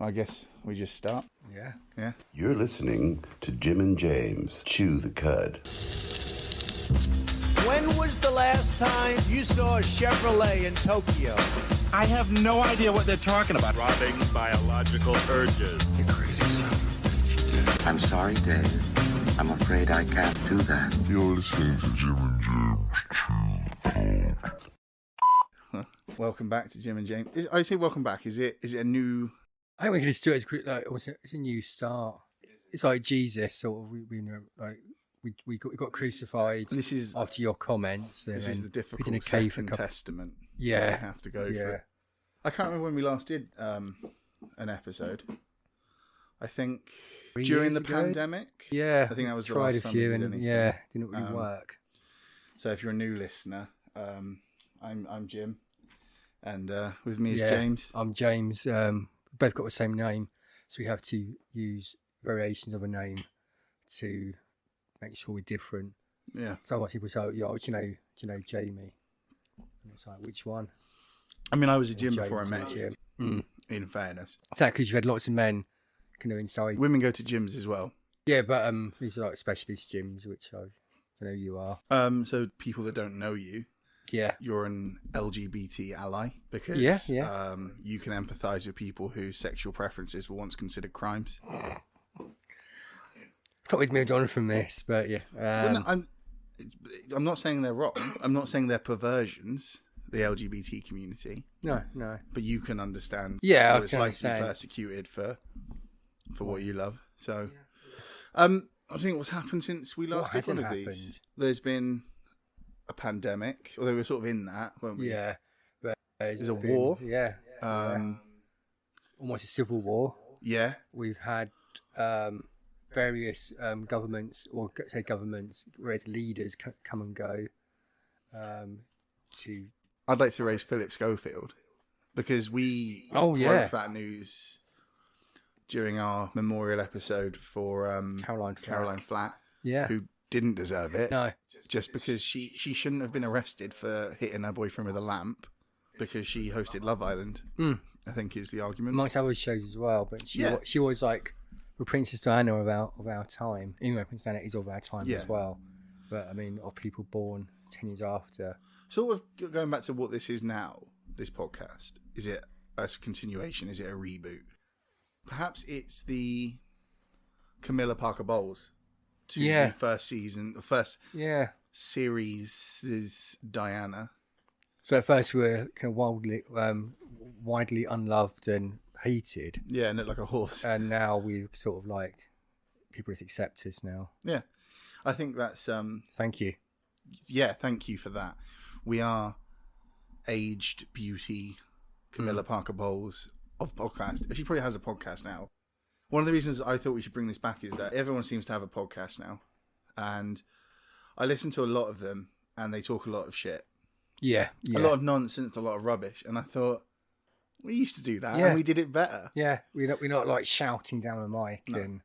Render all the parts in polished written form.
I guess we just start. Yeah. Yeah. You're listening to Jim and James Chew the Cud. When was the last time you saw a Chevrolet in Tokyo? I have no idea what they're talking about. Robbing biological urges. You're crazy, son. I'm sorry, Dave. I'm afraid I can't do that. You're listening to Jim and James. Welcome back to Jim and James. I say welcome back. Is it a new? I think we can just do it as like it's a new start. It's like Jesus, sort of. We got crucified. This is after your comments. This is the difficult a second testament. Yeah, we have to go through. I can't remember when we last did an episode. I think during the pandemic. Yeah, I think that was the tried last a time few, we did and anything. didn't really work. So if you're a new listener, I'm Jim, and with me is James. I'm James. Both got the same name, so we have to use variations of a name to make sure we're different. Yeah. So a lot of people say, "Yeah, do you know Jamie?" And it's like, which one? I mean, I was a Jim before I met you. Mm. In fairness, Is that because you've had lots of men kind of inside? Women go to gyms as well. Yeah, but these are like specialist gyms, which I know you are. So people that don't know you, you're an LGBT ally because you can empathise with people whose sexual preferences were once considered crimes. Thought we'd moved on from this, but yeah. I'm not saying they're wrong. I'm not saying they're perversions. The LGBT community. No. But you can understand. Yeah, what it's like to be persecuted for what you love. So, I think what's happened since we last did one of these. There's been a pandemic, although we're sort of in that, weren't we? Yeah. But there's a war. Yeah. Almost a civil war. Yeah. We've had various governments, or say governments, whereas leaders come and go. I'd like to raise Phil Schofield because we broke that news during our memorial episode for Caroline Flack, who didn't deserve it. No, just because she shouldn't have been arrested for hitting her boyfriend with a lamp because she hosted Love Island. I think is the argument. Amongst other shows as well, but she was like the Princess Diana of our time. Even though Princess Diana is of our time as well, but I mean, of people born 10 years after. Sort of going back to what this is now, this podcast, is it a continuation? Is it a reboot? Perhaps it's the Camilla Parker Bowles to the first season, the first series' Diana. So at first we were kind of widely unloved and hated. Yeah, and looked like a horse. And now we've sort of like, people just accept us now. Yeah, I think that's... Thank you. Yeah, thank you for that. We are aged beauty Camilla Parker Bowles of podcast. She probably has a podcast now. One of the reasons I thought we should bring this back is that everyone seems to have a podcast now. And I listen to a lot of them and they talk a lot of shit. Yeah. A lot of nonsense, a lot of rubbish. And I thought, we used to do that and we did it better. Yeah, we're not like shouting down the mic and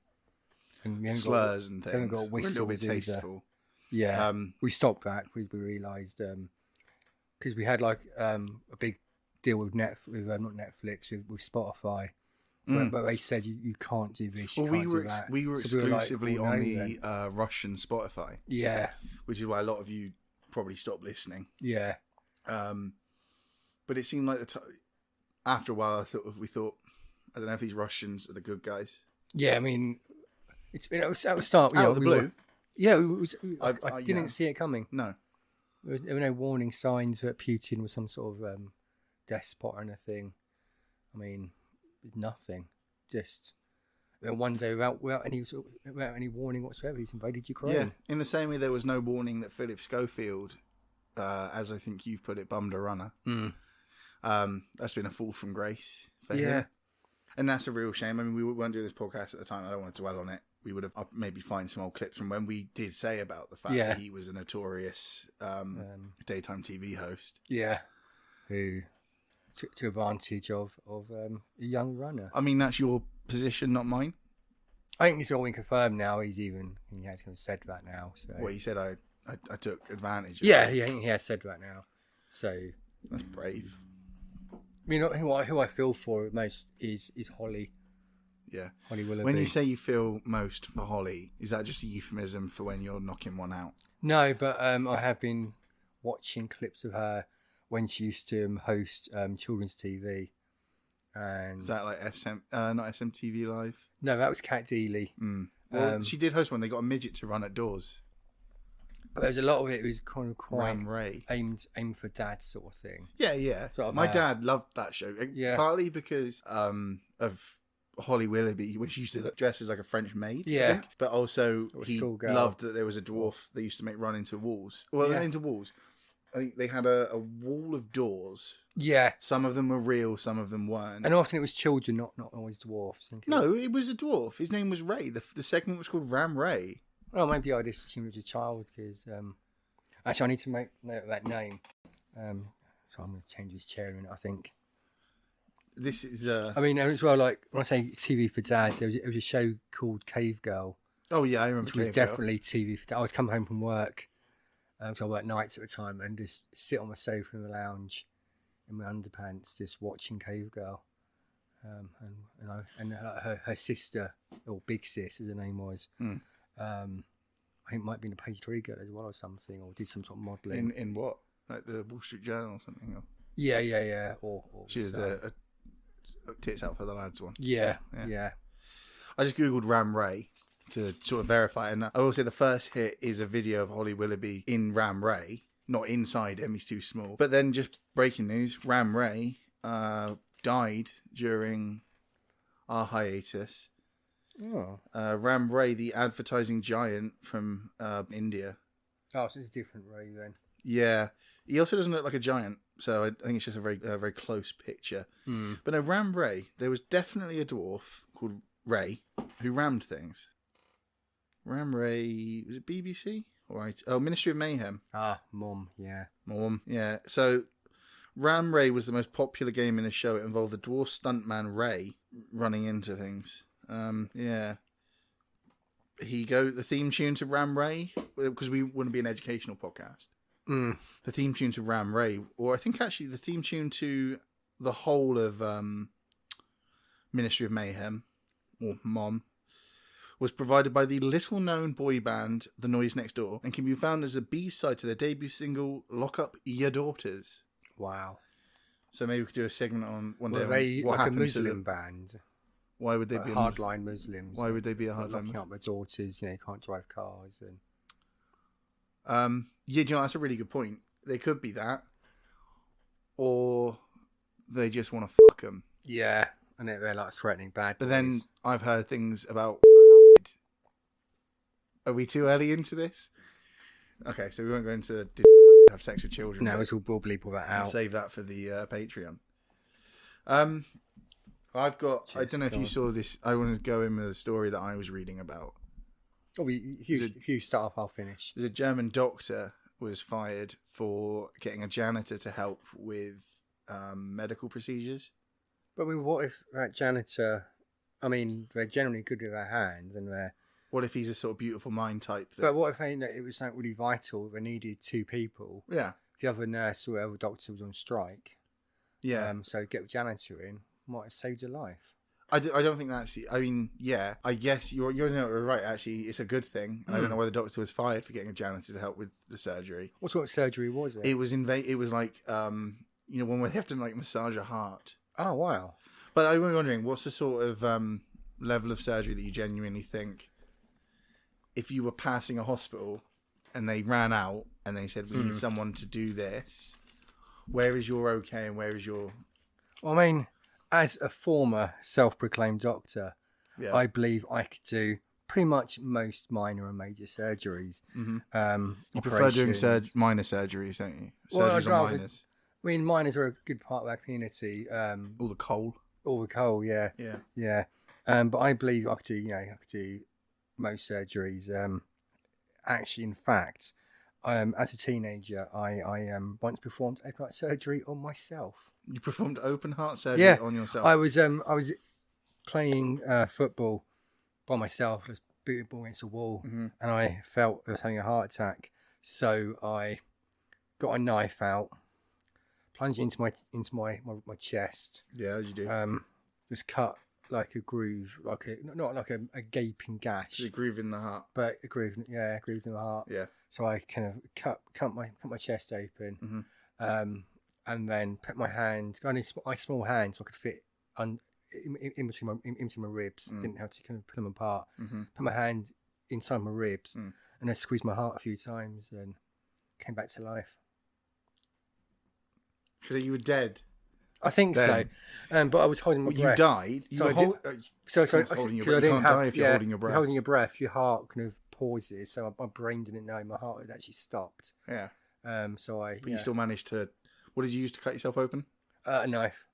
we slurs and things. We haven't got we're a little bit tasteful. Yeah, we stopped that. We realised because we had like a big deal with not Netflix, with Spotify, but they said you can't do this. Well, we were exclusively on the Russian Spotify. Yeah, which is why a lot of you probably stopped listening. Yeah, but it seemed like after a while, we thought, I don't know if these Russians are the good guys. Yeah, I mean, it's been at the start. Out of the blue. I didn't see it coming. No. There were no warning signs that Putin was some sort of despot or anything. I mean, nothing. Just one day without any warning whatsoever, he's invaded Ukraine. Yeah, in the same way there was no warning that Phil Schofield, as I think you've put it, bummed a runner. That's been a fall from grace for him. And that's a real shame. I mean, we weren't doing this podcast at the time. I don't want to dwell on it. We would have maybe find some old clips from when we did say about the fact that he was a notorious daytime TV host. Yeah, who took advantage of a young runner. I mean, that's your position, not mine. I think it's all been confirmed now. He has said that now. So what he said, I took advantage of. Yeah, he has said that now. So that's brave. I mean, who I feel for most is Holly. Yeah. Holly Willoughby. When you say you feel most for Holly, is that just a euphemism for when you're knocking one out? No, but I have been watching clips of her when she used to host children's TV. And Is that like not SMTV Live? No, that was Cat Deeley. Well, she did host one. They got a midget to run at doors. There's a lot of it was kind of quite Ram Ray. aimed for dad sort of thing. Yeah. Sort of My dad loved that show. Yeah. Partly because of Holly Willoughby, when she used to dress as like a French maid. Yeah. I think. But also Or a he schoolgirl. loved that there was a dwarf they used to make run into walls. Well, not into walls. I think they had a wall of doors. Yeah. Some of them were real, some of them weren't. And often it was children, not always dwarfs. No, it was a dwarf. His name was Ray. The segment was called Ram Ray. Well, maybe I just assumed it was a child because... actually, I need to make note of that name. So I'm going to change his chair in a minute, I think. This is... I mean, as well, like, when I say TV for dads, there was a show called Cave Girl. Oh, yeah, I remember Which was Cave Girl. definitely TV for dads. I would come home from work, because I worked nights at the time, and just sit on my sofa in the lounge in my underpants, just watching Cave Girl. And her sister, or Big Sis as her name was, I think it might have been a page 3 girl as well or something, or did some sort of modelling. In what? Like the Wall Street Journal or something? Or... Yeah. Or she was a tits out for the lads one. Yeah. I just googled Ram Ray to sort of verify, and I will say the first hit is a video of Holly Willoughby in Ram Ray, not inside him, he's too small. But then just breaking news, Ram Ray died during our hiatus. Oh. Ram Ray, the advertising giant from India. Oh, so it's a different Ray then. Yeah, he also doesn't look like a giant, so I think it's just a very close picture. But no, Ram Ray, there was definitely a dwarf called Ray who rammed things. Ram Ray, was it BBC? Right. Oh, Ministry of Mayhem. Mom, yeah. So Ram Ray was the most popular game in the show. It involved the dwarf stuntman Ray running into things. The theme tune to Ram Ray, because we wouldn't be an educational podcast. The theme tune to Ram Ray, or I think actually the theme tune to the whole of Ministry of Mayhem, or Mom, was provided by the little-known boy band The Noise Next Door, and can be found as a B-side to their debut single "Lock Up Your Daughters." Wow. So maybe we could do a segment on one day. Were they what like a happened Muslim band? Why would they Like be hardline Muslims? Why would they be a hardline locking Muslim? up their daughters? You can't drive cars and. Yeah, do you know, that's a really good point. They could be that, or they just want to fuck them. Yeah, and they're like threatening bad boys. But then I've heard things about. Are we too early into this? Okay, so we won't go into did have sex with children. No, we'll bleep all that out. Save that for the Patreon. I've got. I don't know if you saw this. I want to go in with a story that I was reading about. Oh, if you start off, I'll finish. There's a German doctor was fired for getting a janitor to help with medical procedures. But I mean, what if that janitor? I mean, they're generally good with their hands, and they're. What if he's a sort of beautiful mind type? But what if it was something really vital? They needed 2 people. Yeah. The other nurse or other doctor was on strike. Yeah. So get the janitor in might have saved your life. I don't think that's. I mean, yeah. I guess you're right. Actually, it's a good thing. I don't know why the doctor was fired for getting a janitor to help with the surgery. What sort of surgery was it? It was It was like when they have to like massage a heart. Oh wow! But I was wondering, what's the sort of level of surgery that you genuinely think, if you were passing a hospital and they ran out and they said we need someone to do this, where is your okay and where is your? Well, I mean, as a former self-proclaimed doctor, Yeah. I believe I could do pretty much most minor and major surgeries. You prefer doing minor surgeries, don't you? Well, Surgeries I'd on rather- minors. I mean, minors are a good part of our community. All the coal. All the coal, yeah. But I believe I could do most surgeries. Actually, in fact, as a teenager, I once performed open heart surgery on myself. You performed open heart surgery on yourself. I was playing football by myself, just beating the ball against the wall, and I felt I was having a heart attack. So I got a knife out, plunged it into my chest. Yeah, as you do. Just cut like a groove, not like a gaping gash, The groove in the heart. but a groove, grooves in the heart. Yeah. So I kind of cut my chest open, and then put my hand, got my small hand, so I could fit in between my ribs. Didn't have to kind of pull them apart. Put my hand inside my ribs, and then squeezed my heart a few times, and came back to life. Because you were dead. I think Then. so, but I was holding my breath. You died. So Holding your breath. You can't die if you're holding your breath. Holding your breath, your heart kind of pauses. So my brain didn't know my heart had actually stopped. Yeah. But you still managed to. What did you use to cut yourself open? A knife.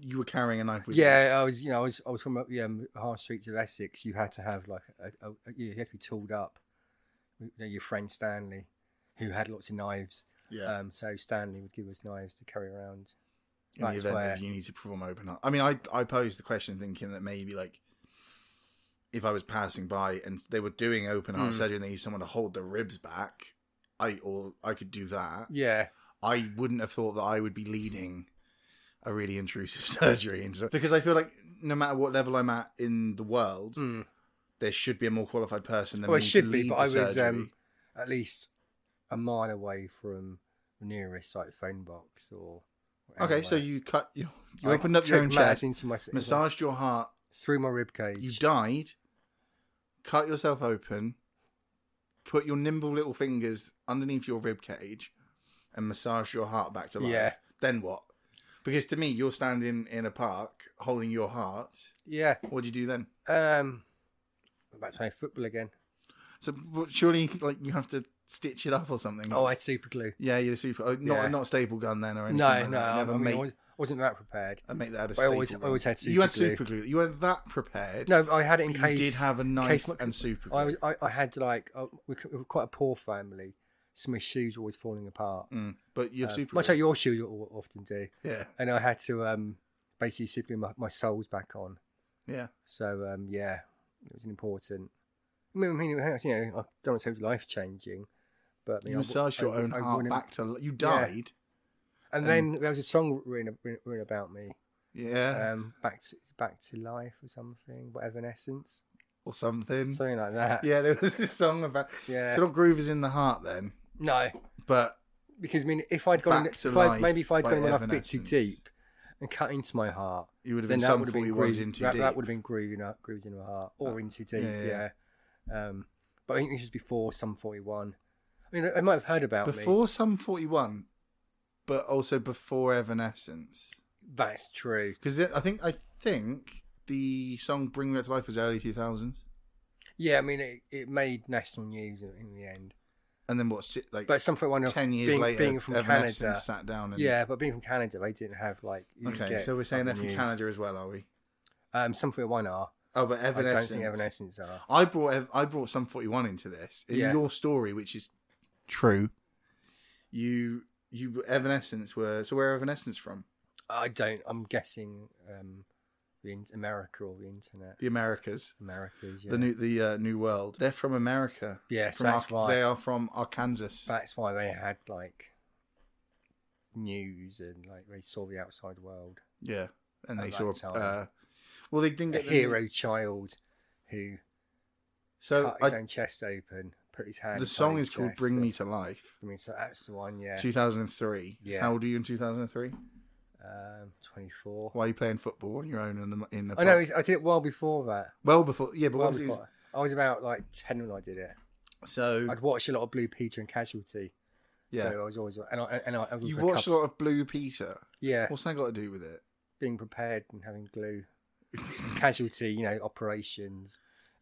You were carrying a knife with you. Yeah, I was from the hard streets of Essex. You had to have like you had to be tooled up. Your friend Stanley, who had lots of knives. Yeah. So Stanley would give us knives to carry around. In the event that you need to perform open heart. I mean, I posed the question thinking that maybe like if I was passing by and they were doing open heart surgery and they need someone to hold the ribs back, I could do that. Yeah. I wouldn't have thought that I would be leading a really intrusive surgery, because I feel like no matter what level I'm at in the world, there should be a more qualified person than me to lead the surgery. I was at least a mile away from the nearest like phone box or. Okay, anywhere. so you opened up your own chest, into massaged your heart through my rib cage. You died, cut yourself open, put your nimble little fingers underneath your rib cage, and massage your heart back to life. Yeah. Then what? Because to me, you're standing in a park holding your heart. Yeah. What do you do then? I'm about to play football again. So surely, like, you have to stitch it up or something. Oh, I had super glue. Yeah, you're super. Not a staple gun then or anything. No, like no. That. I wasn't that prepared. I make that a I staple. always had super glue. You had super glue. You weren't that prepared. No, I had it in case. You did have a knife and super glue. I had like we were quite a poor family, so my shoes were always falling apart. But you have super glue. Much like your shoes often do. Yeah. And I had to basically super glue my soles back on. Yeah. So yeah, it was important. I mean, you know, I don't want to say it was life changing, but you massaged your own heart back to. You died. Yeah. And then there was a song written about me. Yeah. Back to life or something, Evanescence. Or something. Something like that. Yeah, there was a song about. Yeah. So not groove is in the heart then. No. But because I mean, if I'd gone enough a bit too deep and cut into my heart, you would have been some 41 in too deep. That would have been grooves in my heart or in too deep. Yeah. But I think this was before Sum 41. I mean, I might have heard about before Sum 41, but also before Evanescence. That's true. Because I think the song "Bring Me Back to Life" was early 2000s. Yeah, I mean, it made national news in the end. And then but Sum 41 10 years later, being from Canada, sat down. But being from Canada, they didn't have like. Okay, so we're saying they're from Canada as well, are we? Sum 41 are. Oh, but Evanescence. I don't think Evanescence are. I brought Sum 41 into this. In your story, which is true, you Evanescence were. So where are Evanescence from? I don't. I'm guessing America or the internet. The Americas. Americas, yeah. The New World. They're from America. Yes, that's why. They are from Arkansas. That's why they had like news and like they saw the outside world. Yeah, and they saw. Well, they didn't get a hero child who cut his own chest open, put his hand. The song is called "Bring Me to Life." I mean, so that's the one. Yeah. 2003. Yeah. How old are you in 2003? 24. Why are you playing football on your own in the? I know. I did it well before that. Well before, yeah, but well before. I was about like 10 when I did it. So I'd watched a lot of Blue Peter and Casualty. Yeah. So I was always I was you watched a lot of Blue Peter. Yeah. What's that got to do with it? Being prepared and having glue. Casualty, operations,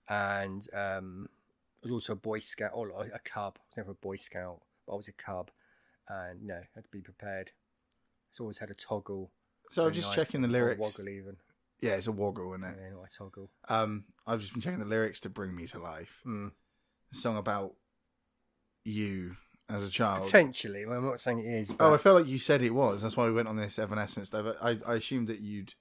and I was also a Boy Scout or a Cub. I was never a Boy Scout, but I was a Cub, and had to be prepared. It's always had a toggle. So I'm just checking the lyrics. Woggle even. Yeah, it's a woggle, isn't it? Yeah, not a toggle. I've just been checking the lyrics to "Bring Me to Life." A song about you as a child. Potentially, well, I'm not saying it is. But... Oh, I felt like you said it was. That's why we went on this Evanescence dive. I assumed that you'd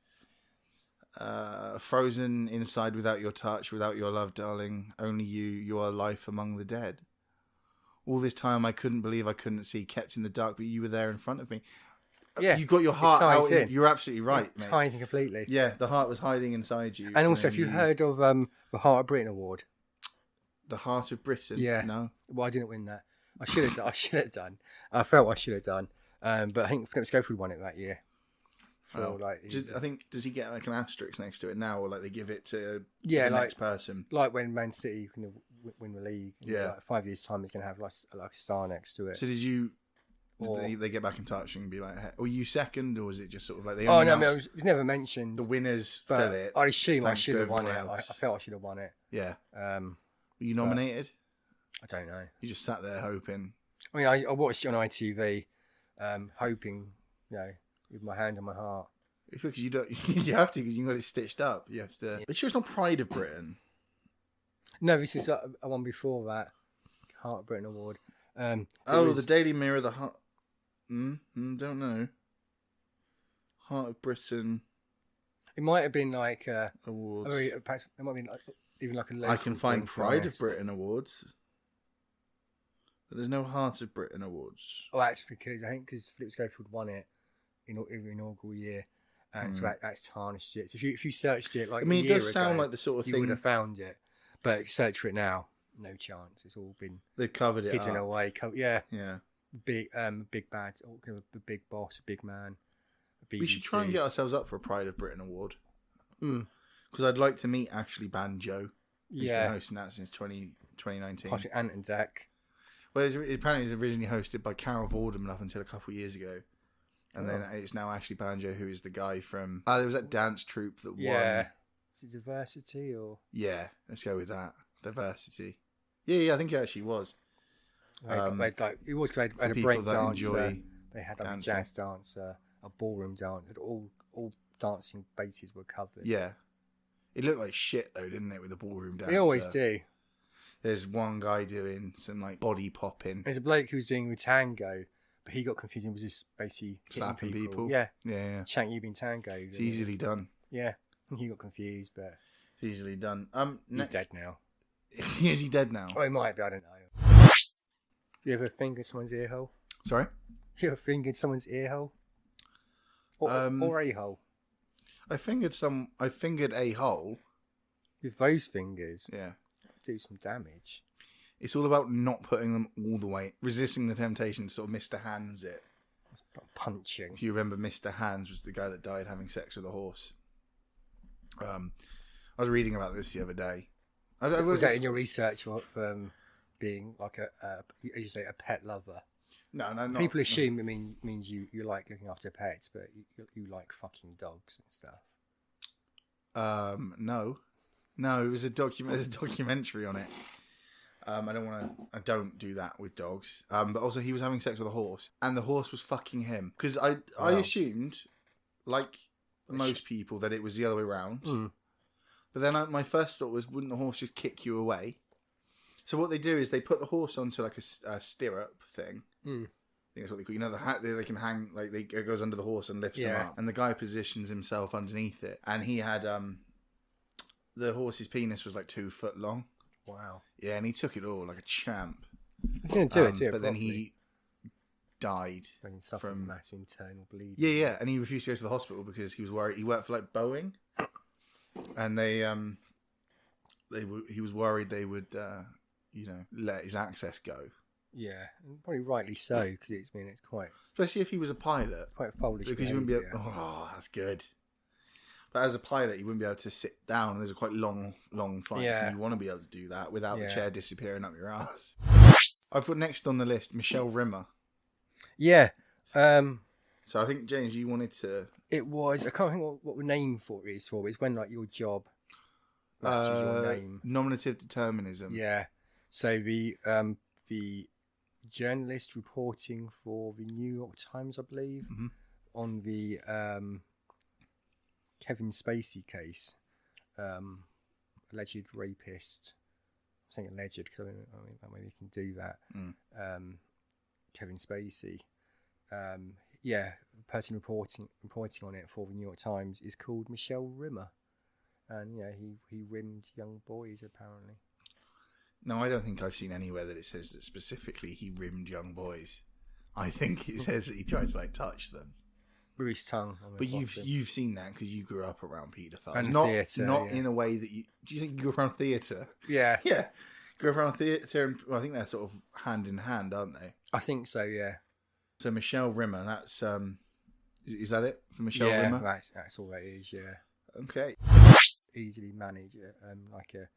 frozen inside without your touch, without your love, darling. Only you are life among the dead. All this time I couldn't believe I couldn't see, kept in the dark, but you were there in front of me. Yeah, you got your heart ties out. in. You're absolutely right, mate. Ties in completely. Yeah, the heart was hiding inside you. And also, have you heard of the Heart of Britain Award? The Heart of Britain? Yeah. No. Well, I didn't win that. I should have done. I felt I should have done. But I think Phil Schofield won it that year. I think, does he get like an asterisk next to it now, or like they give it to the next person? Like when Man City win the league. Yeah. Like 5 years' time, it's going to have like a star next to it. So did you? Did they get back in touch and be like, hey, were you second, or was it just sort of like they? Oh no, it was never mentioned. The winners but fill it. I assume I should have won it. I felt I should have won it. Yeah. Were you nominated? I don't know. You just sat there hoping. I mean, I watched it on ITV, hoping, with my hand on my heart. It's because you don't. You have to, because you got it stitched up. You have to. Are you sure it's not Pride of Britain? No, this is a one before that. Heart of Britain Award. The Daily Mirror. The Heart. Don't know. Heart of Britain. It might have been like awards. It might have been even like a local I can find thing, Pride of Britain awards, but there's no Heart of Britain awards. Oh, that's because Phil Schofield won it in inaugural year, and so that's tarnished it. So if you searched it like, it does sound like the sort of you thing would have found it, but search for it now, no chance. It's all been they've covered it hidden up. away. Yeah. Big bad, kind of a big boss, a big man. We should try and get ourselves up for a Pride of Britain award. Because I'd like to meet Ashley Banjo. Who's been hosting that since 2019. Patrick Ant and Deck. Well, apparently it was originally hosted by Carol Vorderman up until a couple of years ago. And then it's now Ashley Banjo, who is the guy from... there was that dance troupe that won. Is it Diversity or... Yeah, let's go with that. Diversity. Yeah, I think it actually was. It was great. They had a break dancer. They had a jazz dancer, a ballroom dance. All dancing bases were covered. Yeah. It looked like shit though, didn't it, with the ballroom dancer? They always do. There's one guy doing some like body popping. There's a bloke who was doing with tango, but he got confused and was just basically slapping people. Yeah. Shank you being tango. It's easily done. Yeah. He got confused, but it's easily done. He's dead now. Is he dead now? Oh, he might be. I don't know. You ever fingered someone's ear hole? Sorry? You ever fingered someone's ear hole? Or a hole? I fingered a hole. With those fingers? Yeah. Do some damage. It's all about not putting them all the way, resisting the temptation to sort of Mr. Hands it. Punching. If you remember, Mr. Hands was the guy that died having sex with a horse. I was reading about this the other day. Was that in your research of being like a pet lover? No, not. People assume it means you like looking after pets, but you like fucking dogs and stuff. No, it was there's a documentary on it. I don't do that with dogs. But also he was having sex with a horse, and the horse was fucking him. Because I assumed, like most people, that it was the other way around. But then my first thought was, wouldn't the horse just kick you away? So what they do is they put the horse onto like a stirrup thing. I think that's what they call. You know, the hat they can hang, like it goes under the horse and lifts him up, and the guy positions himself underneath it. And he had the horse's penis was like 2 foot long. Wow. Yeah, and he took it all like a champ. He didn't do it, but then he died from mass internal bleeding. Yeah, and he refused to go to the hospital because he was worried. He worked for like Boeing, and he was worried they would let his access go. Yeah, and probably rightly so, because it's quite... Especially if he was a pilot. Quite foolish. Because you wouldn't be able... Oh, that's good. But as a pilot, you wouldn't be able to sit down. Those are quite long flights, and you want to be able to do that without the chair disappearing up your ass. I've put next on the list Michelle Rimmer. Yeah. So I think, James, you wanted to... It was... I can't think what the name for it is for, but it's when like your job matches your name. Nominative determinism. Yeah. So the journalist reporting for the New York Times, I believe, on the Kevin Spacey case, alleged rapist. I'm saying alleged because I mean maybe you can do that. Kevin Spacey. The person reporting on it for the New York Times is called Michelle Rimmer, and he rimmed young boys apparently. No, I don't think I've seen anywhere that it says that specifically he rimmed young boys. I think it says that he tried to touch them. with his tongue. But you've seen that because you grew up around paedophiles. And Not theatre, in a way that you... Do you think you grew up around theatre? Yeah. Yeah. Grew up around theatre, and I think they're sort of hand in hand, aren't they? I think so, yeah. So Michelle Rimmer, that's... Is that it for Michelle Rimmer? Yeah, that's all that is, yeah. Okay. Easily manage like a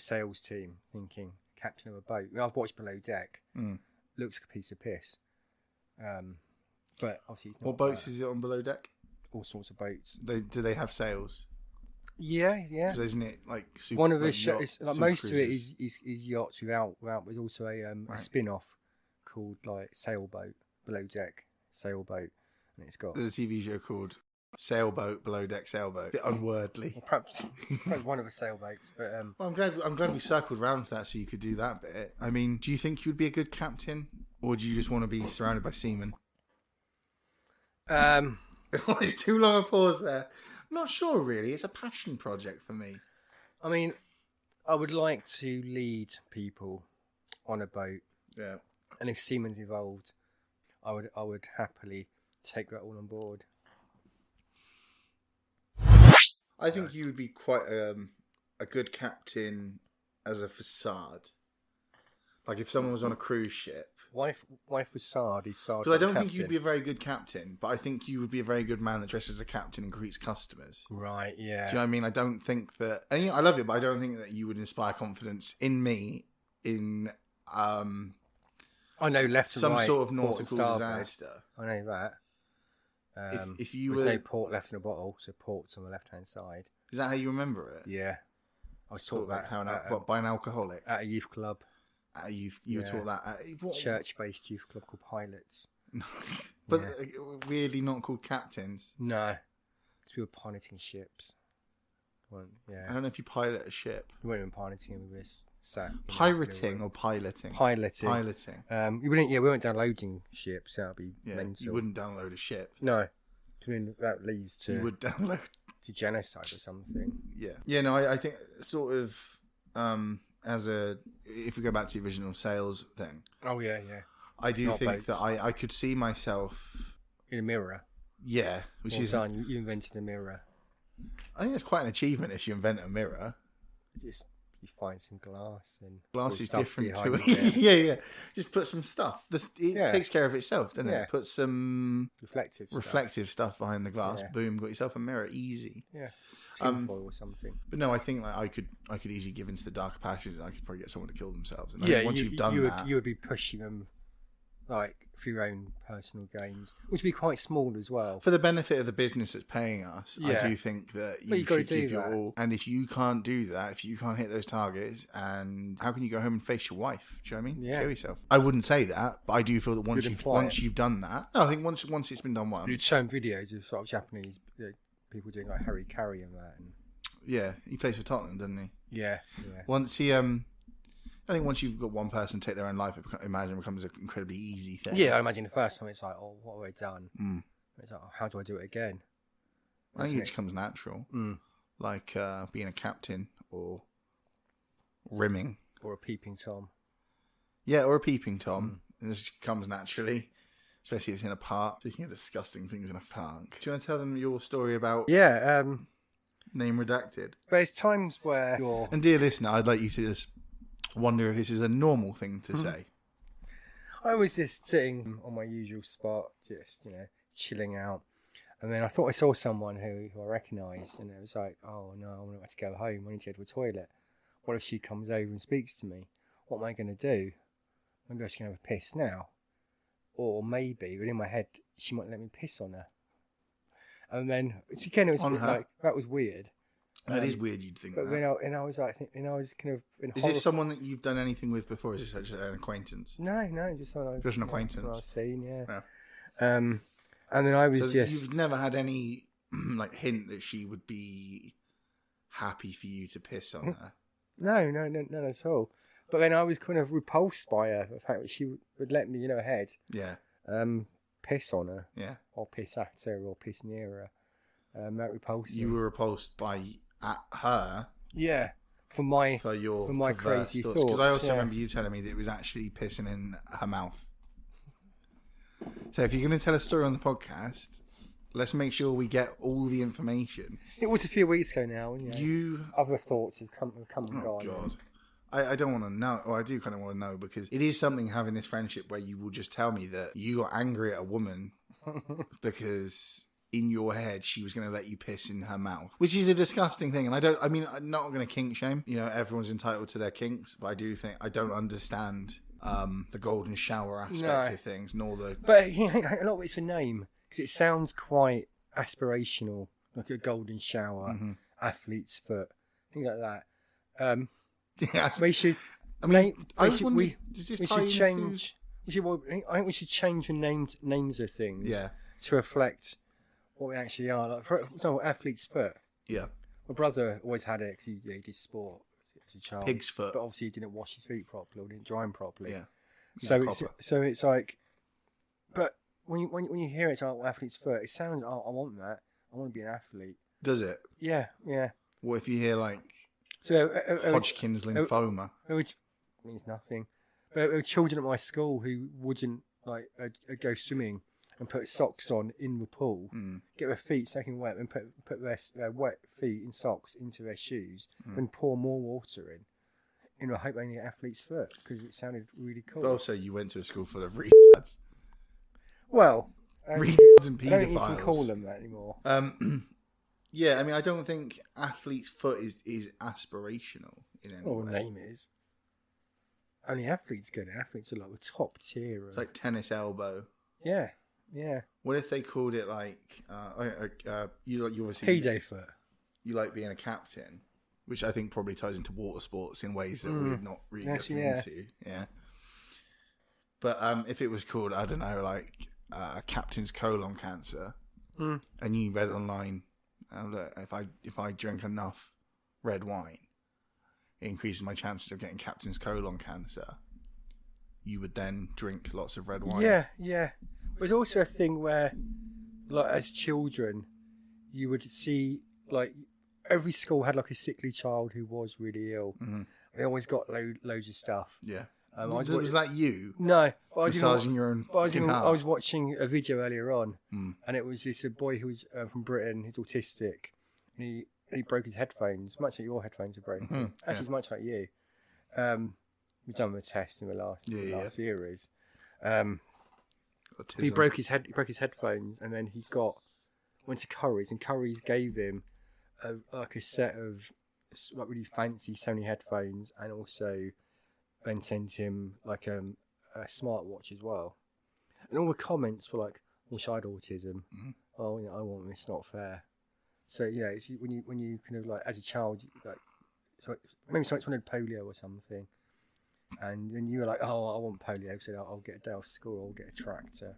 sales team thinking captain of a boat. I've watched Below Deck. Looks like a piece of piss. But obviously it's not. What boats is it on Below Deck? All sorts of boats. Do they have sails? Yeah. 'Cause isn't it like super? One of like his yacht, shows, like super most of it cruises? is yachts without. There's also a spin-off called like Sailboat, Below Deck Sailboat, and it's got. There's a TV show called Sailboat, Below Deck Sailboat. A bit unwordly. Well, perhaps one of the sailboats, but Well, I'm glad we circled round to that so you could do that bit. I mean, do you think you would be a good captain, or do you just want to be surrounded by seamen? It's too long a pause there. I'm not sure, really. It's a passion project for me. I mean, I would like to lead people on a boat, Yeah. and if seamen's involved, I would happily take that all on board. I think you would be quite a good captain as a facade. Like if someone was on a cruise ship. Why facade is Sard? Because I don't think you'd be a very good captain, but I think you would be a very good man that dresses as a captain and greets customers. Right, yeah. Do you know what I mean? I don't think that... And, I love it, but I don't think that you would inspire confidence in me in... I know left and some right. sort of port nautical and starboard. disaster. I know that. If you there's were... no port left in a bottle, so port's on the left-hand side. Is that how you remember it? Yeah. I was Taught taught that how by an alcoholic? at a youth club. You were taught that at... Church-based youth club called Pilots. But weirdly not called captains. No. We were piloting ships. Well, yeah. I don't know if you pilot a ship. We weren't even piloting, we were sat. Pirating or piloting? Piloting. We weren't downloading ships, that would be mental. You wouldn't download a ship. No. I mean, that leads to... You would download... To genocide or something. Yeah. Yeah, no, I think sort of... if we go back to the original sales thing. Oh, yeah. I do think that I could see myself... In a mirror. Yeah. Which is done. You invented a mirror. I think it's quite an achievement if you invent a mirror. Just you find some glass and glass is different to it. it. yeah. Just put some stuff. It takes care of itself, doesn't it? Put some reflective stuff behind the glass. Yeah. Boom, got yourself a mirror. Easy. Yeah. Tinfoil or something. But no, I think like I could easily give into the darker passions. I could probably get someone to kill themselves. And yeah, once you've done that, you would be pushing them like for your own personal gains, which would be quite small as well. For the benefit of the business that's paying us, I do think that you should give your all. And if you can't do that, if you can't hit those targets, and how can you go home and face your wife? Do you know what I mean? Yeah. Kill yourself. I wouldn't say that, but I do feel that once you've done that, no, I think once it's been done once. You'd show videos of sort of Japanese people doing like Harry Carry and that. And... Yeah, he plays for Tottenham, doesn't he? Yeah. Once he I think once you've got one person take their own life, it becomes an incredibly easy thing. Yeah, I imagine the first time it's like, oh, what have I done? It's like, oh, how do I do it again? I think it just comes natural. Like being a captain or rimming. Or a peeping Tom. Yeah, or a peeping Tom. It just comes naturally, especially if it's in a park. Speaking of disgusting things in a park. Do you want to tell them your story about... Yeah. Name redacted? There's times where you're... And dear listener, I'd like you to just... wonder if this is a normal thing to say. I was just sitting on my usual spot, just, chilling out. And then I thought I saw someone who I recognised, and it was like, oh no, I want to go home. I need to go to the toilet. What if she comes over and speaks to me? What am I going to do? Maybe I'm just going to have a piss now. Or maybe, within my head, she might let me piss on her. And then, again, it was like, that was weird. That is weird. You'd think but that. I was like, I was kind of. Is this someone that you've done anything with before? Or is this an acquaintance? No, just an acquaintance. I've seen, yeah. And then I was You've never had any like hint that she would be happy for you to piss on her. No, none at all. But then I was kind of repulsed by her, the fact that she would let me, ahead. Yeah. Piss on her. Yeah. Or piss at her, or piss near her. That repulsed me. You were repulsed by her. Yeah. For my crazy thoughts. Because I also remember you telling me that it was actually pissing in her mouth. So if you're going to tell a story on the podcast, Let's make sure we get all the information. It was a few weeks ago now. Other thoughts have come and gone. Oh, God. I don't want to know. Well, I do kind of want to know because it is something having this friendship where you will just tell me that you got angry at a woman because in your head she was going to let you piss in her mouth, which is a disgusting thing. And I'm not going to kink shame. Everyone's entitled to their kinks, but I do think I don't understand the golden shower aspect of things, nor the... But a lot of it's a name because it sounds quite aspirational, like a golden shower, athlete's foot, things like that. We should. I should change. I think we should change the names of things. To reflect what we actually are. Like for example, athlete's foot. Yeah. My brother always had it because he did sport as a child. Pig's foot. But obviously he didn't wash his feet properly or didn't dry them properly. Yeah. So it's like, but when you hear it, it's like athlete's foot. It sounds. Oh, I want that. I want to be an athlete. Does it? Yeah. What if you hear like? So Hodgkin's lymphoma. Which means nothing. But there were children at my school who wouldn't go swimming and put socks on in the pool, get their feet soaking wet, and put their wet feet in socks into their shoes, and pour more water in. I hope they get athlete's foot because it sounded really cool. Also, you went to a school full of retards. Well, retards and paedophiles. I don't even call them that anymore. Yeah, I don't think athlete's foot is aspirational in any way. The name is. Only athletes get it. Athletes are like the top tier. It's like tennis elbow. Yeah. What if they called it like you obviously Pedo foot. You like being a captain, which I think probably ties into water sports in ways that we're not really looking into. Yeah. But if it was called, I don't know, like captain's colon cancer, and you read online. Look, if I drink enough red wine, it increases my chances of getting captain's colon cancer. You would then drink lots of red wine. Yeah. There's also a thing where, like, as children, you would see, like, every school had, like, a sickly child who was really ill. Mm-hmm. They always got loads of stuff. Yeah. Was that you? No. Massaging your own I was watching a video earlier on, and it was this boy who was from Britain, who's autistic, and he broke his headphones, much like your headphones are broken. Mm-hmm. Actually, it's much like you. We've done the test in the last series. He broke his headphones, and then went to Curry's, and Curry's gave him a set of like really fancy Sony headphones, and also then sent him like a smartwatch as well. And all the comments were like, "I wish I had autism." Mm-hmm. Oh, I want this. Not fair. So it's when you kind of like as a child, like, so maybe someone wanted polio or something, and then you were like, "Oh, I want polio, so I'll get a day off school. I'll get a tractor."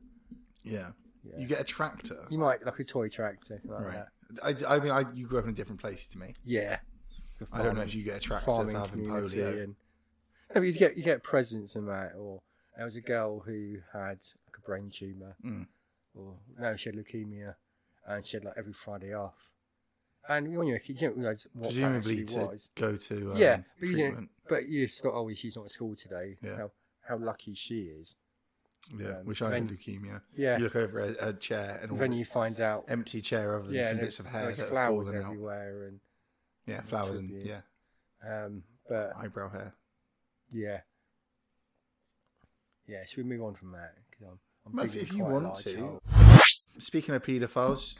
Yeah. You get a tractor. You might like a toy tractor, something like that. You grew up in a different place to me. Yeah. I don't know if you get a tractor for having polio. No, but you get presents and that. Or there was a girl who had like a brain tumor, or no, she had leukemia, and she had like every Friday off. And when you're a kid, you don't realise what presumably that actually was. Go to but treatment. But you just thought, oh, she's not at school today. Yeah. How lucky she is. Yeah, wish I had leukemia. Yeah. You look over a chair and then you find out empty chair other than some bits of hair that have flowers fallen everywhere and flowers and but eyebrow hair. Yeah. Should we move on from that? Because if you want to. Speaking of paedophiles,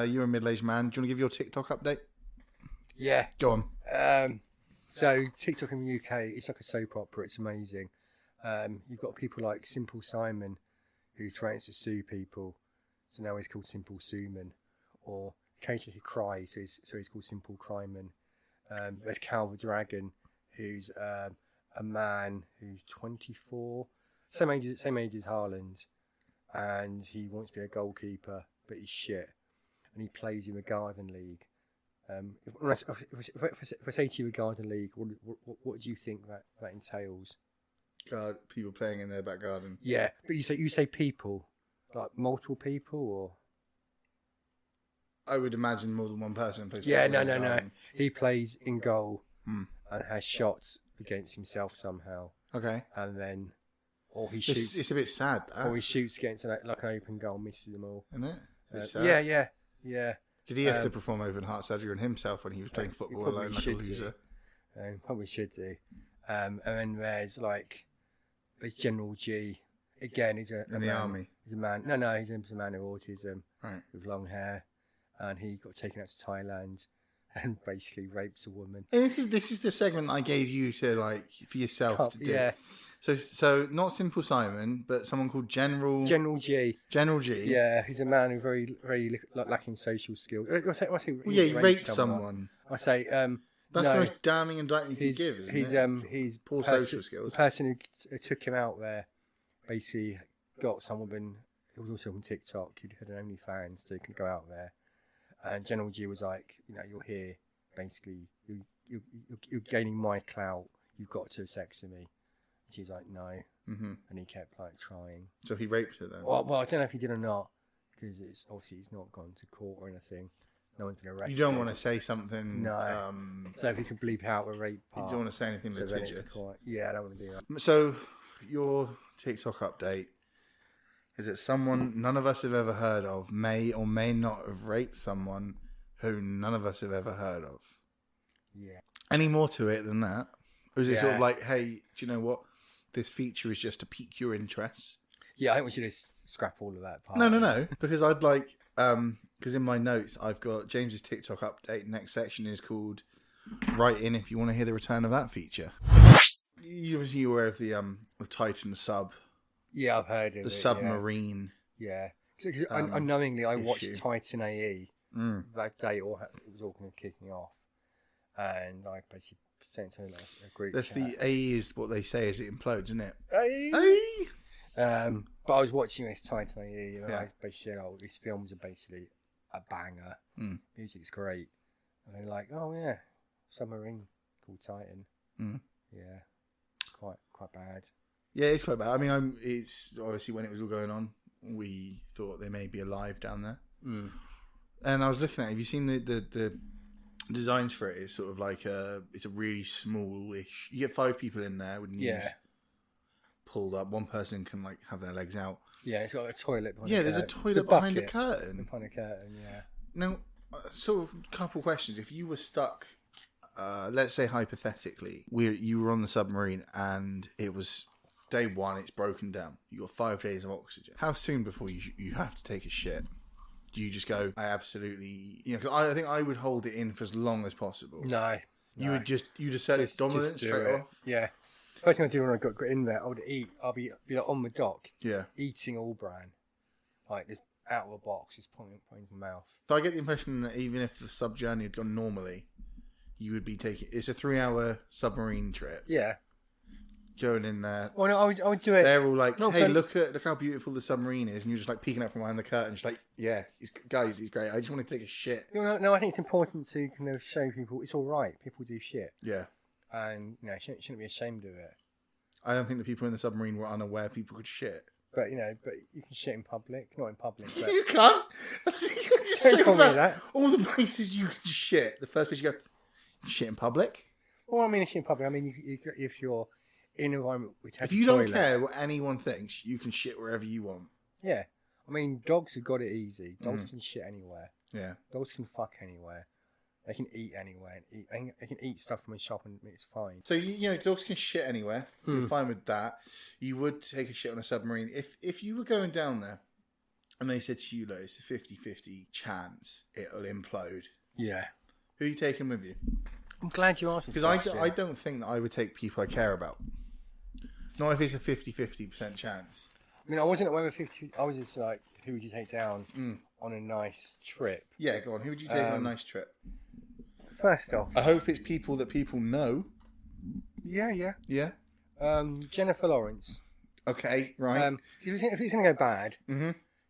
you're a middle-aged man. Do you want to give your TikTok update? Yeah. Go on. So TikTok in the UK, it's like a soap opera. It's amazing. You've got people like Simple Simon, who threatens to sue people, so now he's called Simple Sueman, or occasionally he cries, so he's called Simple Cryman. There's Cal the Dragon, who's a man who's 24, same age as Haaland, and he wants to be a goalkeeper, but he's shit, and he plays in the Garden League. If I say to you a Garden League, what do you think that entails? People playing in their back garden. Yeah, but you say people, like multiple people, or? I would imagine more than one person plays. Yeah, no. He plays in goal and has shots against himself somehow. Okay. And then, or he shoots. It's a bit sad. Or he shoots against like an open goal, misses them all. Isn't it? Yeah. Did he have to perform open heart surgery on himself when he was playing football alone like a loser? Probably should do. And then there's General G. Again, he's in the army. He's a man. No, he's a man with autism, right, with long hair, and he got taken out to Thailand and basically raped a woman. And this is the segment I gave you to for yourself to do. Yeah. So not Simple Simon, but someone called General G. General G. Yeah, he's a man who's very, very lacking social skills. I say he raped someone. I say that's the most damning indictment you can give. Isn't it? He's poor social skills. The person who took him out there basically got some woman who was also on TikTok. Who had an OnlyFans, so he could go out there. And General G was like, you're here. Basically, you're gaining my clout. You've got to sex with me. She's like, no. Mm-hmm. And he kept trying. So he raped her then? Well, I don't know if he did or not, because it's obviously he's not gone to court or anything. No one's been arrested. You don't want to say something. No. So if you can bleep out a rape part. You don't want to say anything litigious. Yeah, I don't want to do that. So your TikTok update is that someone none of us have ever heard of may or may not have raped someone who none of us have ever heard of. Yeah. Any more to it than that? Or is it sort of like, hey, do you know what? This feature is just to pique your interest. Yeah, I think we should just scrap all of that part. No. Because I'd like, because in my notes, I've got James's TikTok update. Next section is called Write In if you want to hear the return of that feature. You're obviously aware of the Titan sub. Yeah, I've heard of the submarine. Yeah. Because unknowingly, I watched issue. Titan AE that day, it was all kind of kicking off. And I basically sent to a group That's chat. the AE is what they say as it implodes, isn't it? AE! But I was watching this Titan AE, and I basically said, these films are basically a banger. Music's great. And they're like, oh yeah, submarine called Titan. Yeah, quite bad. Yeah, it's quite bad. I mean, it's obviously when it was all going on, we thought they may be alive down there. And I was looking at it. Have you seen the designs for it? It's sort of like it's a really smallish. You get 5 people in there with knees pulled up. One person can have their legs out. Yeah, it's got a toilet. There's a toilet behind a curtain. Behind a curtain, yeah. Now, sort of a couple questions. If you were stuck, let's say hypothetically, you were on the submarine and it was day 1, it's broken down. You got 5 days of oxygen. How soon before you have to take a shit? Do you just go, I absolutely, because I think I would hold it in for as long as possible. No. You just set it dominant straight off? Yeah. First thing I do when I got in there, I'll be on the dock. Yeah. Eating all bran. Just out of a box, just pointing in my mouth. So I get the impression that even if the sub journey had gone normally, you would be taking, it's a 3-hour submarine trip. Yeah. Going in there. Well, no, I would do it. They're all like, hey, look how beautiful the submarine is. And you're just peeking out from behind the curtain. Just yeah, he's great. I just want to take a shit. No, I think it's important to kind of show people it's all right. People do shit. Yeah. And, shouldn't be ashamed of it. I don't think the people in the submarine were unaware people could shit. But, but you can shit in public. Not in public, but... You can't. You just don't call me that. All the places you can shit. The first place you go, you shit in public? Well, I mean, shit in public. I mean, if you're in an environment which has if you don't care what anyone thinks, you can shit wherever you want. Yeah. I mean, dogs have got it easy. Dogs can shit anywhere. Yeah. Dogs can fuck anywhere. They can eat anywhere. They can eat stuff from a shop and it's fine. So, dogs can shit anywhere. You're fine with that. You would take a shit on a submarine. If you were going down there and they said to you, look, it's a 50-50 chance it'll implode. Yeah. Who are you taking with you? I'm glad you asked this because I don't think that I would take people I care about. Not if it's a 50% chance. I mean, I wasn't aware of 50. I was just like, who would you take down on a nice trip? Yeah, go on. Who would you take on a nice trip? First off, I hope it's people that people know. Yeah. Yeah. Jennifer Lawrence. Okay, right. If it's going to go bad,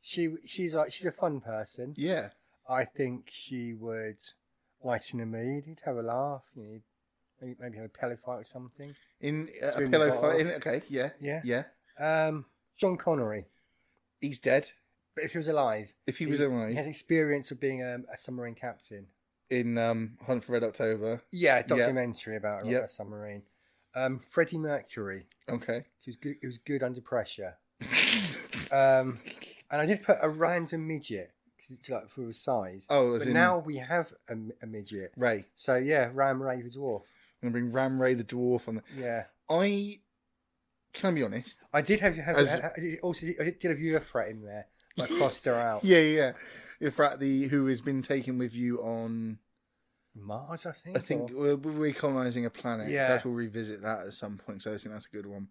she's a fun person. Yeah. I think she would lighten the mood. You'd have a laugh. Maybe have a pillow fight or something. In a pillow fight. Okay, yeah. Yeah. John Connery. He's dead. But if he was alive. He has experience of being a submarine captain. In Hunt for Red October. Yeah, documentary about a submarine. Freddie Mercury. Okay. He was good under pressure. And I did put a random midget. like for his size. Oh, but now we have a midget. Ray. So yeah, Ram Ray the dwarf. I'm going to bring Ram Ray the dwarf on. Yeah. Can I be honest? I did have you a threat in there. I crossed her out. Yeah. In fact, who has been taken with you on Mars, I think. I think we're recolonising a planet. Yeah. Perhaps we'll revisit that at some point. So I think that's a good one.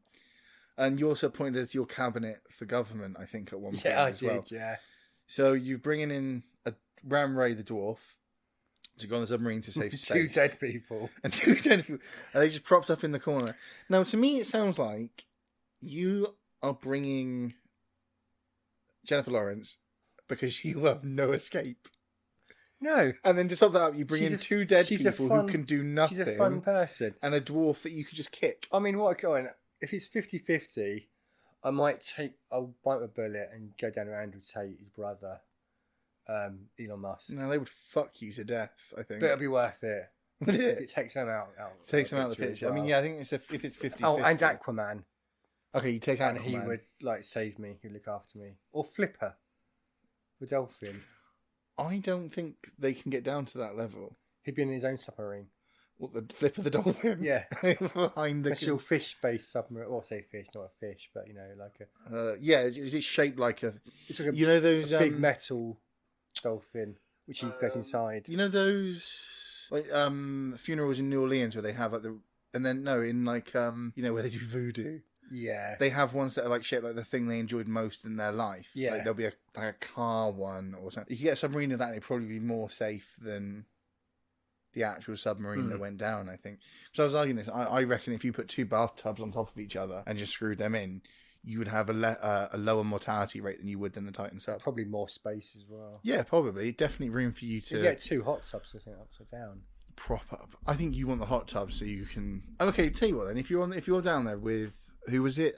And you also pointed us to your cabinet for government, I think, at one point as well. Yeah. So you're bringing in a Ram Ray the dwarf to go on the submarine to save space. 2 dead people. And 2 dead people. And they just propped up in the corner. Now, to me, it sounds like you are bringing Jennifer Lawrence because you have no escape. No. And then to top that up, you bring in 2 dead people who can do nothing. She's a fun person. And a dwarf that you could just kick. I mean, if it's 50-50, I'll bite my bullet and go down to Andrew Tate, his brother, Elon Musk. No, they would fuck you to death, I think. But it'll be worth it. Would it? It takes them out. Takes them out of the picture. Well. I mean, yeah, I think if it's 50-50. Oh, and Aquaman. Okay, you take Aquaman. And he would save me. He'd look after me. Or Flipper, the dolphin. I don't think they can get down to that level. He'd be in his own submarine. What, the Flipper the dolphin? Yeah. Behind the special fish-based submarine. Or say fish, not a fish, but like a. Yeah, is it shaped like a? It's like you know those big metal dolphin which he goes inside. You know those like funerals in New Orleans where they have like where they do voodoo. Yeah, they have ones that are like shaped like the thing they enjoyed most in their life. Yeah, like there'll be a car one or something. You can get a submarine of that, and it'd probably be more safe than the actual submarine that went down, I think. So I was arguing this. I reckon if you put 2 bathtubs on top of each other and just screwed them in, you would have a lower mortality rate than you would than the Titan sub. Probably more space as well. Yeah, probably. Definitely room for you to... You get 2 hot tubs, I think, upside down. Prop up. I think you want the hot tub so you can... Okay, tell you what then. If you're down there with... Who was it?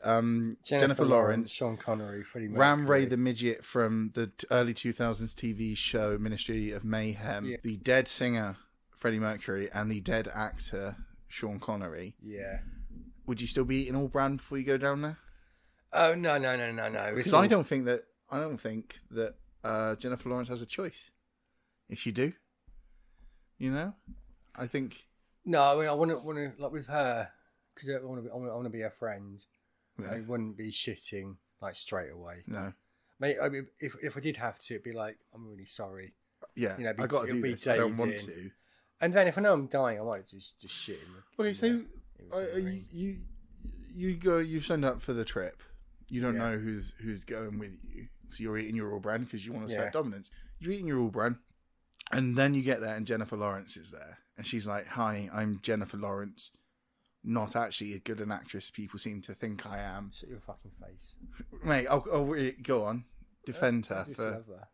Jennifer Lawrence, Sean Connery, Freddie Mercury. Ram Ray the midget from the early 2000s TV show Ministry of Mayhem, the dead singer Freddie Mercury, and the dead actor Sean Connery. Yeah. Would you still be eating all brand before you go down there? Oh no! Because I don't think that Jennifer Lawrence has a choice. If you do, I think. No, I mean, I want to like with her because I want to be her friend. Yeah. I wouldn't be shitting like straight away. No. Mate, I mean, if I did have to, it'd be like, I'm really sorry. Yeah, I got to do this. I don't want to. And then if I know I'm dying, I might just shit in the... Okay, so you've signed up for the trip. You don't know who's going with you. So you're eating your all brand because you want to set dominance. You're eating your all brand. And then you get there and Jennifer Lawrence is there. And she's like, hi, I'm Jennifer Lawrence. Not actually as good an actress people seem to think I am. Shut your fucking face. Mate, go on. Defend her. I just love her.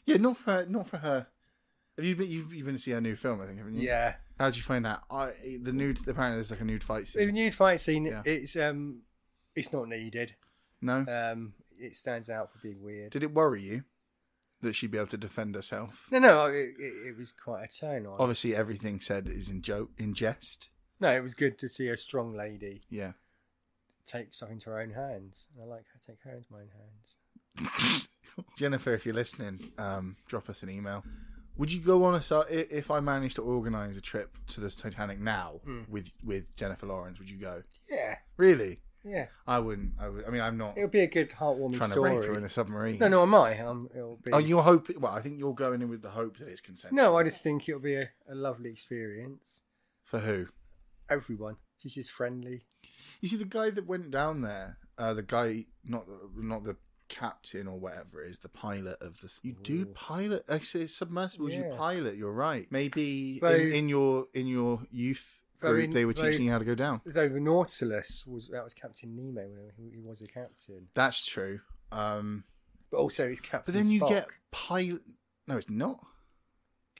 Yeah, not for her. Have you've been to see her new film, I think, haven't you? Yeah. How'd you find that? Apparently there's like a nude fight scene. The nude fight scene, it's not needed. No? It stands out for being weird. Did it worry you that she'd be able to defend herself? No, it was quite a turn on. Obviously everything said is in jest. No, it was good to see a strong lady. Yeah. Take something into her own hands. I like her take her into my own hands. Jennifer, if you're listening, drop us an email. Would you go on if I managed to organise a trip to this Titanic now with Jennifer Lawrence? Would you go? Yeah. Really? Yeah. I wouldn't. I mean, I'm not. It would be a good heartwarming trying story. to rape her in a submarine. No, I might. It'll be... Oh, you're hoping? Well, I think you're going in with the hope that it's consensual. No, I just think it'll be a lovely experience. For who? Everyone. She's just friendly. You see, the guy that went down there, the guy, not the captain or whatever, is the pilot of this. You do pilot. Actually, it's submersibles. You pilot. You're right. Maybe in your youth group, they were teaching you how to go down. Though the Nautilus was Captain Nemo when he was a captain. That's true. But also it's Captain. But then Spock. you get pilot. No, it's not.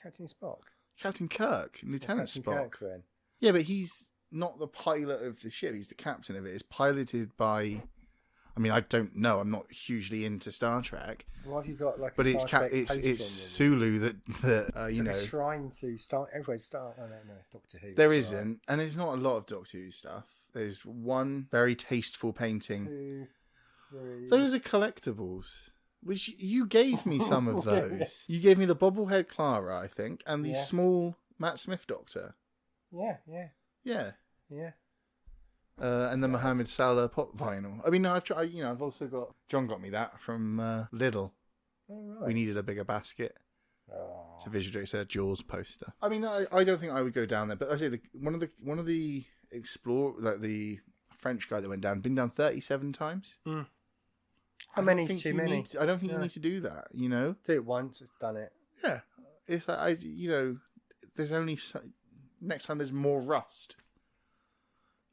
Captain Spock. Captain Kirk, Lieutenant Captain Spock. Kirk, then. Yeah, but he's not the pilot of the ship. He's the captain of it. It's piloted by. I mean, I don't know. I'm not hugely into Star Trek. Why have you got like? But it's Sulu that you know. It's trying to start. Everyone's start. Oh no, Doctor Who. There isn't, and there's not a lot of Doctor Who stuff. There's one very tasteful painting. 2, 3. Those are collectibles. Which you gave me some of those. You gave me the bobblehead Clara, I think, and the small Matt Smith Doctor. Yeah. And the Mohamed Salah pop vinyl. I mean, I've tried. I've also got. John got me that from Lidl. Oh, right. We needed a bigger basket. Oh. It's a visual. It's a Jaws poster. I mean, I don't think I would go down there, but I say one of the the French guy that went down, been down 37 times. Mm. How many's too many? I don't think you need to do that. Do it once, it's done it. Yeah, it's like there's only next time there's more rust.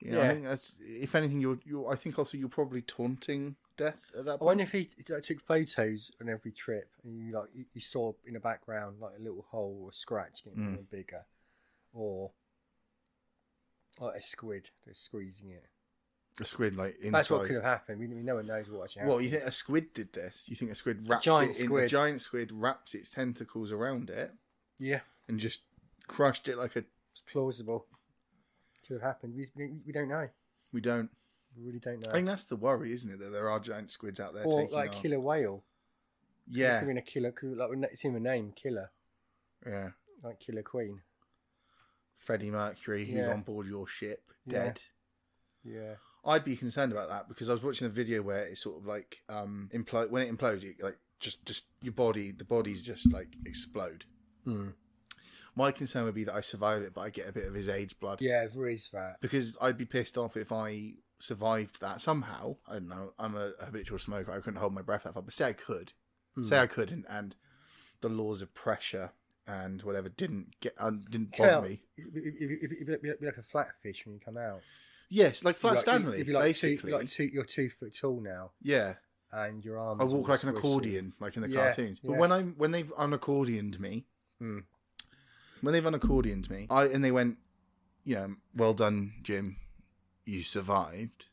I think that's, if anything, I think also you're probably taunting death at that point. I wonder if he took photos on every trip, and you saw in the background like a little hole or a scratch getting bigger, or like a squid that's squeezing it. A squid, like inside. That's what could have happened. No one knows what actually happened. Well, you think a squid did this? You think a squid wrapped a giant squid wraps its tentacles around it? Yeah, and just crushed it like a. It's plausible. Could have happened. We don't know. We don't. We really don't know. I think that's the worry, isn't it? That there are giant squids out there. Or taking like killer whale. Yeah. Doing a killer, like it's in the name, killer. Yeah. Like Killer Queen. Freddie Mercury, who's on board your ship, dead. Yeah. I'd be concerned about that because I was watching a video where it's sort of like implode. When it implodes, like just the bodies just like explode. Mm. My concern would be that I survive it, but I get a bit of his AIDS blood. Yeah, there is that. Because I'd be pissed off if I survived that somehow. I don't know. I'm a habitual smoker. I couldn't hold my breath that far, but say I could. Say I could, and the laws of pressure and whatever didn't bother me. It'd be like a flatfish when you come out. Yes, like Flat Stanley, you'd be like basically. You're 2 foot tall now. Yeah. And your arms. I walk like an accordion, like in the cartoons. Yeah. But when they've unaccordioned me, and they went, well done, Jim, you survived,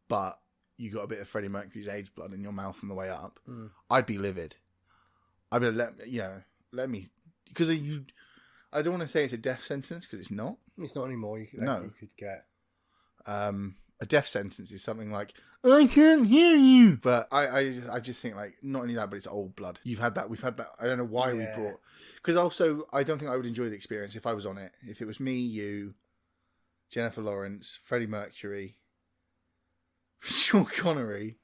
but you got a bit of Freddie Mercury's AIDS blood in your mouth on the way up. I'd be livid. I'd be like, let me, because I don't want to say it's a death sentence because it's not. It's not anymore. You could get. A death sentence is something like, I can't hear you. But I just think like, not only that, but it's old blood. We've had that. I don't know why we brought. Because also, I don't think I would enjoy the experience if I was on it. If it was me, you, Jennifer Lawrence, Freddie Mercury, Sean Connery,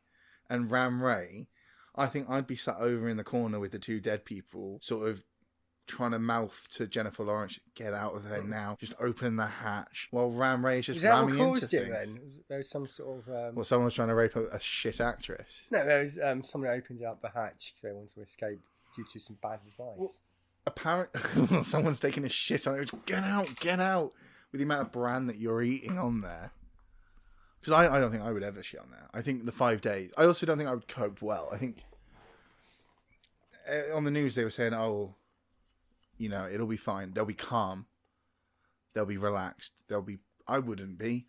and Ram Ray, I think I'd be sat over in the corner with the two dead people, sort of trying to mouth to Jennifer Lawrence, get out of there now, just open the hatch, while Ram Ray is just ramming into things. Then? There was some sort of... Well, someone was trying to rape a shit actress. No, there was someone that opened up the hatch because they wanted to escape due to some bad advice. Well, apparently, someone's taking a shit on it. Get out, with the amount of bran that you're eating on there. Because I don't think I would ever shit on there. I think the 5 days... I also don't think I would cope well. I think... On the news, they were saying, it'll be fine. They'll be calm. They'll be relaxed. I wouldn't be.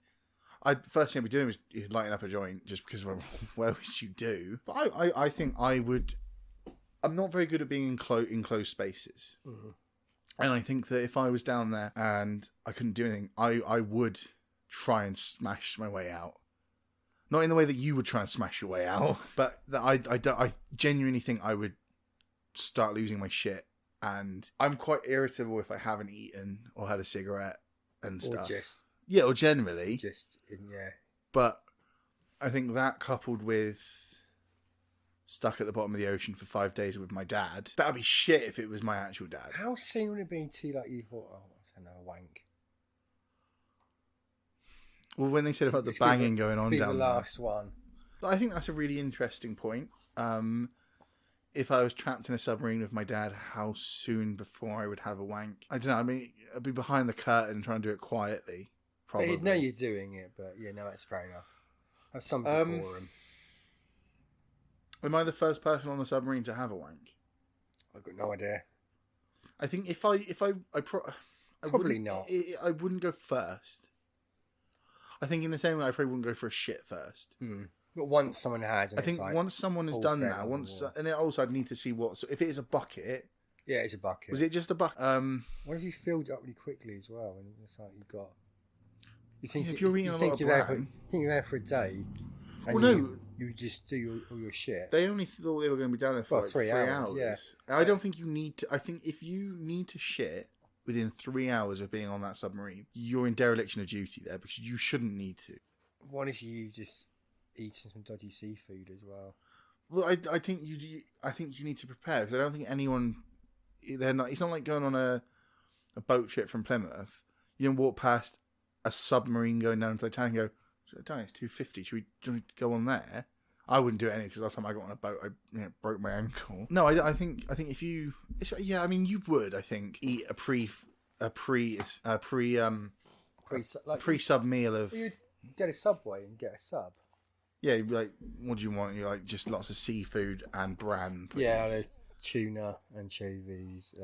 First thing I'd be doing is lighting up a joint just because, where would you do? But I think I would... I'm not very good at being in closed spaces. Mm-hmm. And I think that if I was down there and I couldn't do anything, I would try and smash my way out. Not in the way that you would try and smash your way out, but that I genuinely think I would start losing my shit. And I'm quite irritable if I haven't eaten or had a cigarette and stuff. Or generally. But I think that coupled with stuck at the bottom of the ocean for 5 days with my dad, that'd be shit if it was my actual dad. How soon would it be to you thought, I don't know, wank? Well, when they said about the banging going on down there. The last one. I think that's a really interesting point. If I was trapped in a submarine with my dad, how soon before I would have a wank? I don't know. I mean, I'd be behind the curtain trying to do it quietly. Probably. He'd know you're doing it, but that's fair enough. Have some decorum. Am I the first person on the submarine to have a wank? I've got no idea. I think if I probably not. I wouldn't go first. I think in the same way I probably wouldn't go for a shit first. But once someone has, I think once someone has done that, and also I'd need to see what. So if it is a bucket, yeah, it's a bucket. Was it just a bucket? What if you filled it up really quickly as well? And it's like you got. You think if you're eating a lot of bran, you think you're there for a day. Well, no, You would just do all your shit. They only thought they were going to be down there for like 3 hours. Yeah. I don't think you need to. I think if you need to shit within 3 hours of being on that submarine, you're in dereliction of duty there because you shouldn't need to. What if you just eating some dodgy seafood as well? Well, I think you need to prepare because I don't think anyone. They're not. It's not like going on a boat trip from Plymouth. You don't walk past a submarine going down to the Titanic and go, Titanic, it's 250. Should we go on there? I wouldn't do it anyway because last time I got on a boat, I broke my ankle. No, I think if you, I mean, you would. I think eat a pre sub meal of. You'd get a Subway and get a sub. Yeah, like what do you want? You like just lots of seafood and bran. Please. Yeah, there's tuna, anchovies.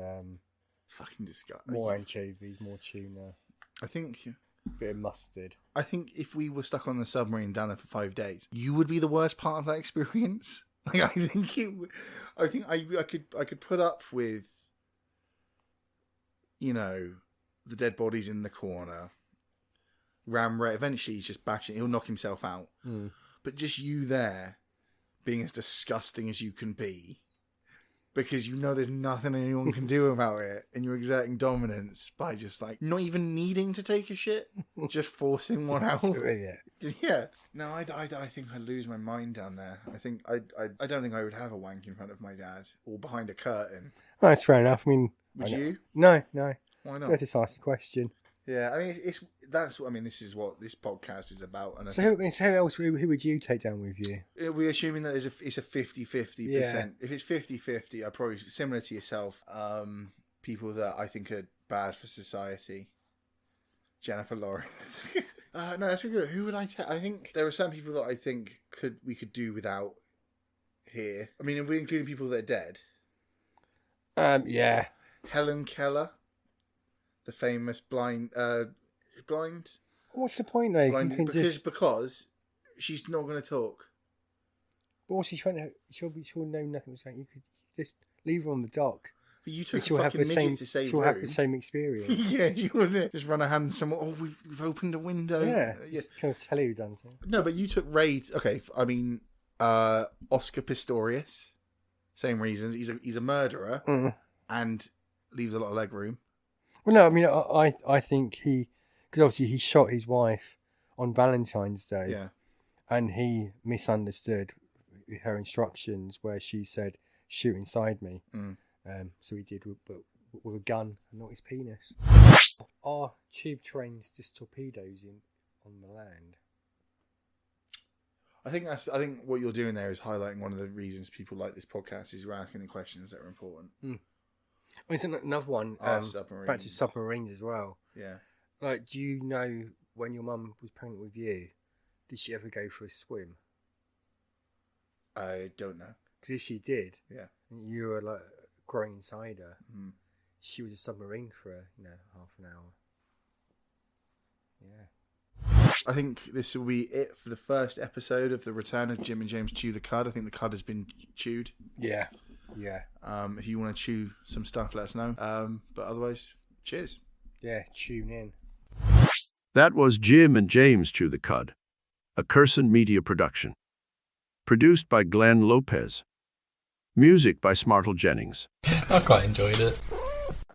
Fucking disgusting. More anchovies, more tuna. I think. Bit of mustard. I think if we were stuck on the submarine down there for 5 days, you would be the worst part of that experience. Like I think I could put up with, you know, the dead bodies in the corner. Ramray eventually he's just bashing. He'll knock himself out. But just you there, being as disgusting as you can be. Because you know there's nothing anyone can do about it, and you're exerting dominance by just like not even needing to take a shit, just forcing one out. Yeah. No, I think I'd lose my mind down there. I think I don't think I would have a wank in front of my dad or behind a curtain. Oh, that's fair enough. I mean, would you? No. Why not? I just asked the question. Yeah, I mean this is what this podcast is about. And so who else? Who would you take down with you? We're assuming that it's a 50-50%. Yeah. If it's 50-50, I probably similar to yourself. People that I think are bad for society. Jennifer Lawrence. No, that's good. Who would I take? I think there are some people that I think we could do without here. I mean, are we including people that are dead? Yeah. Helen Keller. The famous blind. What's the point though? Because she's not going to talk. But what's she trying to? She'll know nothing. Saying you could just leave her on the dock. But you took a fucking midget to save She'll have the same experience. Yeah, you wouldn't just run a hand somewhere. Oh, we've opened a window. Yeah, just kind of tell you done something. No, but you took Ray. Okay, I mean Oscar Pistorius. Same reasons. He's a murderer and leaves a lot of leg room. Well, no, I mean, I think because obviously he shot his wife on Valentine's Day. Yeah. And he misunderstood her instructions where she said, shoot inside me. So he did with a gun and not his penis. Are tube trains just torpedoes on the land? I think what you're doing there is highlighting one of the reasons people like this podcast is you're asking the questions that are important. Well, it's another one. Back to submarines as well. Yeah. Like, do you know when your mum was pregnant with you, did she ever go for a swim? I don't know. Because if she did, yeah, and you were like growing inside her, she was a submarine for half an hour. Yeah. I think this will be it for the first episode of the return of Jim and James Chew the Cud. I think the cud has been chewed. Yeah. If you want to chew some stuff, let us know. But otherwise, cheers. Yeah, tune in. That was Jim and James Chew the Cud, a Curson Media production. Produced by Glenn Lopez. Music by Smartle Jennings. I quite enjoyed it.